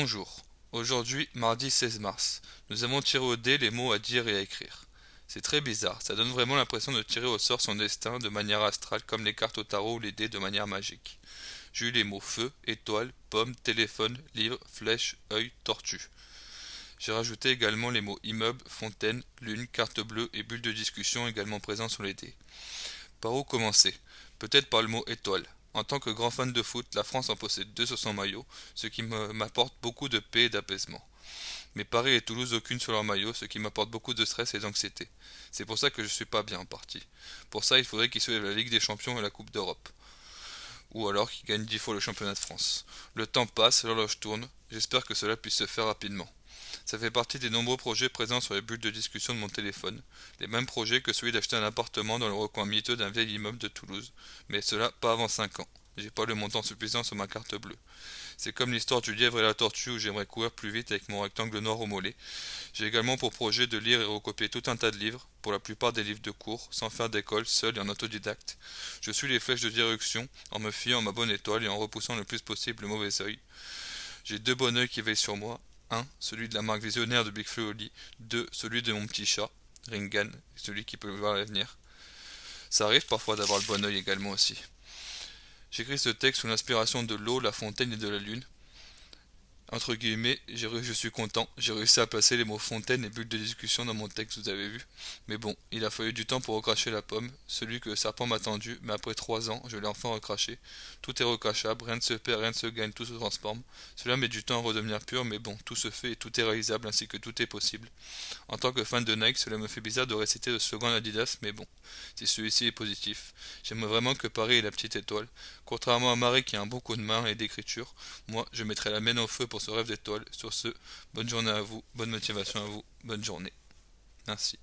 Bonjour. Aujourd'hui, mardi 16 mars, nous avons tiré au dé les mots à dire et à écrire. C'est très bizarre, ça donne vraiment l'impression de tirer au sort son destin de manière astrale comme les cartes au tarot ou les dés de manière magique. J'ai eu les mots feu, étoile, pomme, téléphone, livre, flèche, œil, tortue. J'ai rajouté également les mots immeuble, fontaine, lune, carte bleue et bulle de discussion également présents sur les dés. Par où commencer? Peut-être par le mot étoile. En tant que grand fan de foot, la France en possède deux sur son maillot, ce qui m'apporte beaucoup de paix et d'apaisement. Mais Paris et Toulouse aucune sur leur maillot, ce qui m'apporte beaucoup de stress et d'anxiété. C'est pour ça que je suis pas bien en partie. Pour ça, il faudrait qu'ils soulèvent la Ligue des Champions et la Coupe d'Europe. Ou alors qu'ils gagnent 10 fois le championnat de France. Le temps passe, l'horloge tourne, j'espère que cela puisse se faire rapidement. Ça fait partie des nombreux projets présents sur les bulles de discussion de mon téléphone, les mêmes projets que celui d'acheter un appartement dans le recoin miteux d'un vieil immeuble de Toulouse, mais cela pas avant 5 ans. J'ai pas le montant suffisant sur ma carte bleue. C'est comme l'histoire du lièvre et la tortue où j'aimerais courir plus vite avec mon rectangle noir au mollet. J'ai également pour projet de lire et recopier tout un tas de livres, pour la plupart des livres de cours, sans faire d'école, seul et en autodidacte. Je suis les flèches de direction en me fiant à ma bonne étoile et en repoussant le plus possible le mauvais œil. J'ai deux bons œils qui veillent sur moi. Un, celui de la marque visionnaire de Big Flo au lit. Deux, celui de mon petit chat, Ringan, celui qui peut voir l'avenir. Ça arrive parfois d'avoir le bon œil également aussi. J'écris ce texte sous l'inspiration de l'eau, la fontaine et de la lune. Entre guillemets, je suis content, j'ai réussi à placer les mots fontaine et bulle de discussion dans mon texte, vous avez vu. Mais bon, il a fallu du temps pour recracher la pomme, celui que le serpent m'a tendu, mais après 3 ans, je l'ai enfin recraché. Tout est recrachable, rien ne se perd, rien ne se gagne, tout se transforme. Cela met du temps à redevenir pur, mais bon, tout se fait et tout est réalisable ainsi que tout est possible. En tant que fan de Nike, cela me fait bizarre de réciter le slogan d'Adidas, mais bon, si celui-ci est positif. J'aimerais vraiment que Paris ait la petite étoile. Contrairement à Marie qui a un bon coup de main et d'écriture, moi je mettrai la mienne au feu pour ce rêve d'étoile. Sur ce, bonne journée à vous, bonne motivation à vous, bonne journée. Merci.